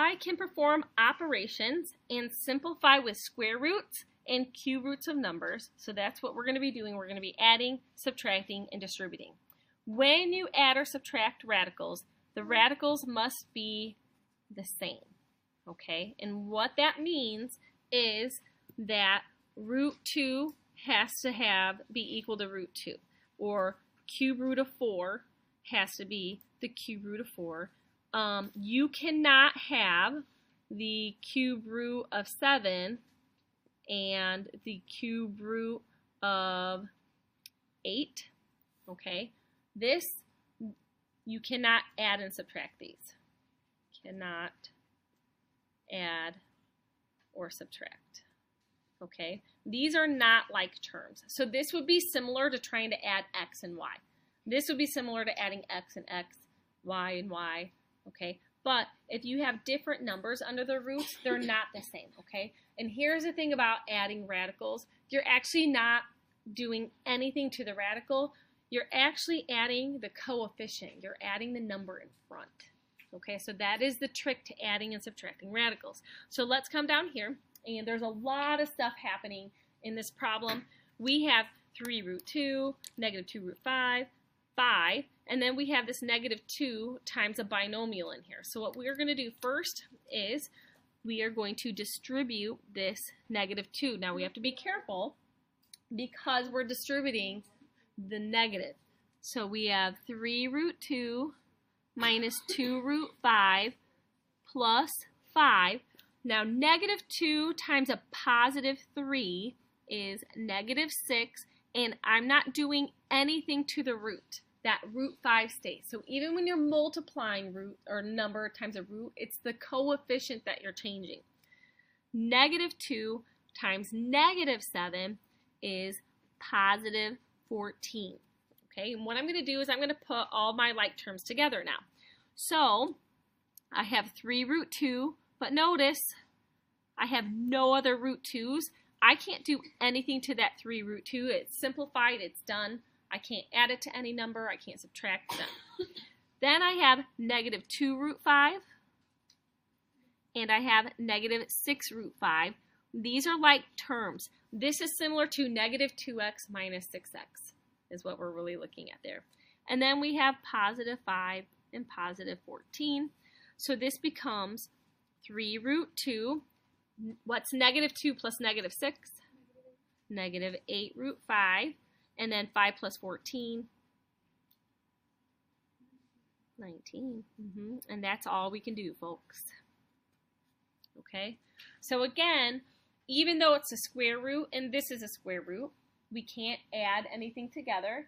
I can perform operations and simplify with square roots and cube roots of numbers. So that's what we're going to be doing. We're going to be adding, subtracting, and distributing. When you add or subtract radicals, the radicals must be the same. Okay? And what that means is that root 2 has to be equal to root 2. Or cube root of 4 has to be the cube root of 4. You cannot have the cube root of 7 and the cube root of 8. Okay? You cannot add and subtract these. Cannot add or subtract. Okay? These are not like terms. So this would be similar to trying to add x and y. This would be similar to adding x and x, y and y. Okay? But if you have different numbers under the roots, they're not the same. Okay? And here's the thing about adding radicals. You're actually not doing anything to the radical. You're actually adding the coefficient. You're adding the number in front. Okay? So that is the trick to adding and subtracting radicals. So let's come down here. And there's a lot of stuff happening in this problem. We have 3 root 2, negative 2 root 5, 5, and then we have this negative 2 times a binomial in here. So what we're going to do first is we are going to distribute this negative 2. Now we have to be careful because we're distributing the negative. So we have 3 root 2 minus 2 root 5 plus 5. Now, negative 2 times a positive 3 is negative 6, and I'm not doing anything to the root. That root 5 stays. So even when you're multiplying root or number times a root, it's the coefficient that you're changing. Negative 2 times negative 7 is positive 14. Okay, and what I'm going to do is I'm going to put all my like terms together now. So I have 3 root 2. But notice, I have no other root 2's. I can't do anything to that 3 root 2. It's simplified. It's done. I can't add it to any number. I can't subtract them. Then I have negative 2 root 5. And I have negative 6 root 5. These are like terms. This is similar to negative 2x minus 6x is what we're really looking at there. And then we have positive 5 and positive 14. So this becomes 3 root 2, what's negative 2 plus negative 6? Negative 8 root 5, and then 5 plus 14, 19. And that's all we can do, folks. Okay? So again, even though it's a square root, and this is a square root, we can't add anything together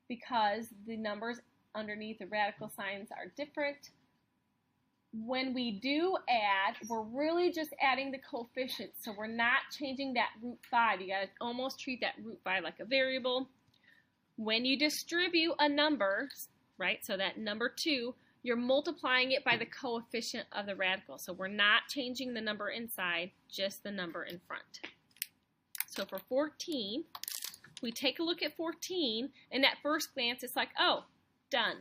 because the numbers underneath the radical signs are different. When we do add, we're really just adding the coefficients, so we're not changing that root 5. You got to almost treat that root 5 like a variable. When you distribute a number, right, so that number 2, you're multiplying it by the coefficient of the radical. So we're not changing the number inside, just the number in front. So for 14, we take a look at 14, and at first glance, it's like, oh, done,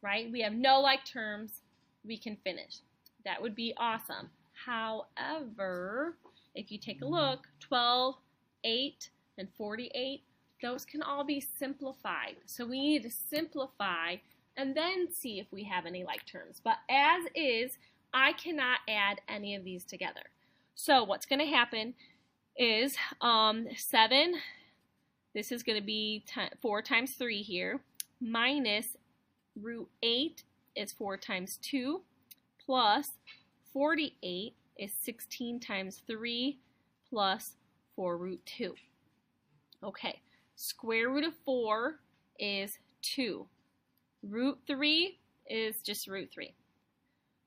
right? We have no like terms. We can finish. That would be awesome. However, if you take a look, 12, 8, and 48, those can all be simplified. So we need to simplify and then see if we have any like terms. But as is, I cannot add any of these together. So what's going to happen is 7, this is going to be 4 times 3 here, minus root 8 is 4 times 2, plus 48 is 16 times 3, plus 4 root 2. Okay, square root of 4 is 2. Root 3 is just root 3.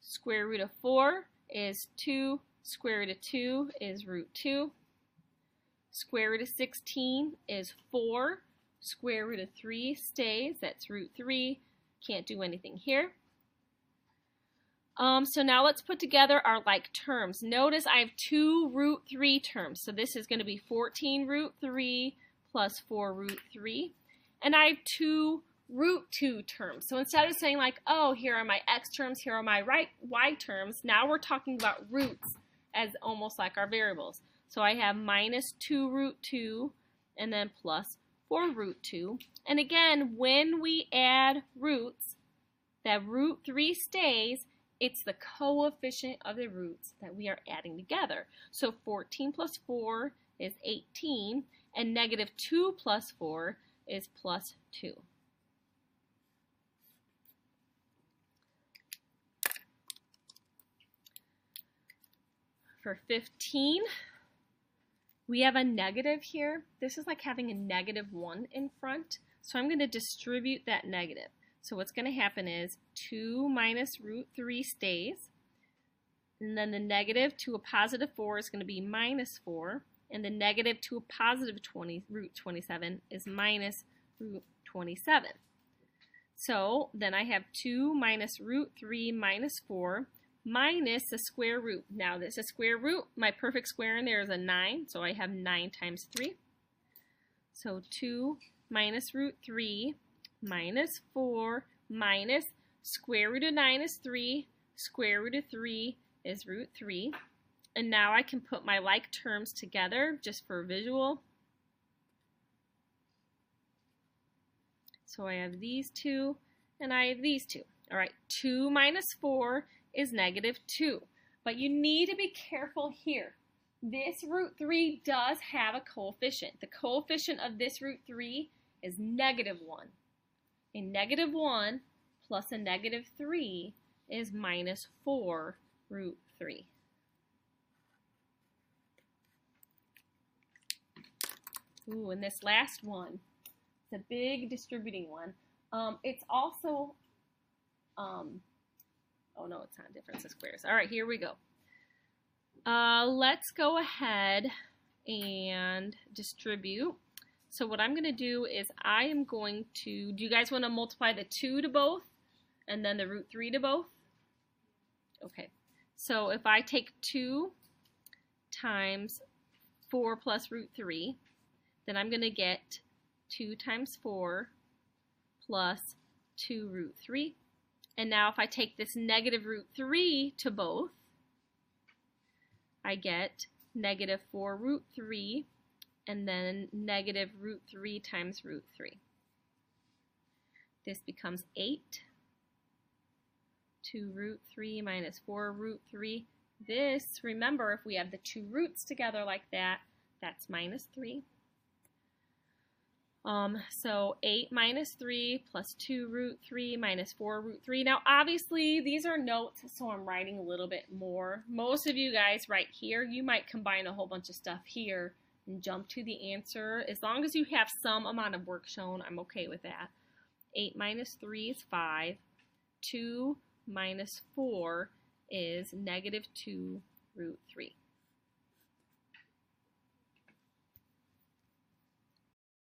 Square root of 4 is 2. Square root of 2 is root 2. Square root of 16 is 4. Square root of 3 stays, that's root 3. Can't do anything here. So now let's put together our like terms. Notice I have 2 root 3 terms. So this is going to be 14 root 3 plus 4 root 3. And I have 2 root 2 terms. So instead of saying like, oh, here are my x terms, here are my y terms, now we're talking about roots as almost like our variables. So I have minus 2 root 2 and then plus 4 root 2. And again, when we add roots, that root 3 stays. It's the coefficient of the roots that we are adding together. So 14 plus 4 is 18, and negative 2 plus 4 is plus 2. For 15, we have a negative here. This is like having a negative 1 in front. So I'm going to distribute that negative. So what's going to happen is 2 minus root 3 stays. And then the negative to a positive 4 is going to be minus 4. And the negative to a positive root 27 is minus root 27. So then I have 2 minus root 3 minus 4 minus the square root. Now this is square root. My perfect square in there is a 9, so I have 9 times 3. So 2 minus root 3 minus 4 minus square root of 9 is 3, square root of 3 is root 3. And now I can put my like terms together just for visual. So I have these two and I have these two. All right, 2 minus 4 is negative 2. But you need to be careful here. This root 3 does have a coefficient. The coefficient of this root 3 is negative 1. A negative 1 plus a negative 3 is minus 4 root 3. Ooh, and this last one, it's a big distributing one. It's also, oh no, it's not difference of squares. All right, here we go. Let's go ahead and distribute. So what I'm going to do is I am going to, do you guys want to multiply the 2 to both and then the root 3 to both? Okay, so if I take 2 times 4 plus root 3, then I'm going to get 2 times 4 plus 2 root 3. And now if I take this negative root 3 to both, I get negative 4 root 3 and then negative root 3 times root 3. This becomes 8. 2 root 3 minus 4 root 3. This, remember, if we have the two roots together like that, that's minus 3. So 8 minus 3 plus 2 root 3 minus 4 root 3. Now obviously these are notes, so I'm writing a little bit more. Most of you guys right here, you might combine a whole bunch of stuff here and jump to the answer. As long as you have some amount of work shown, I'm okay with that. 8 minus 3 is 5. 2 minus 4 is negative 2 root 3.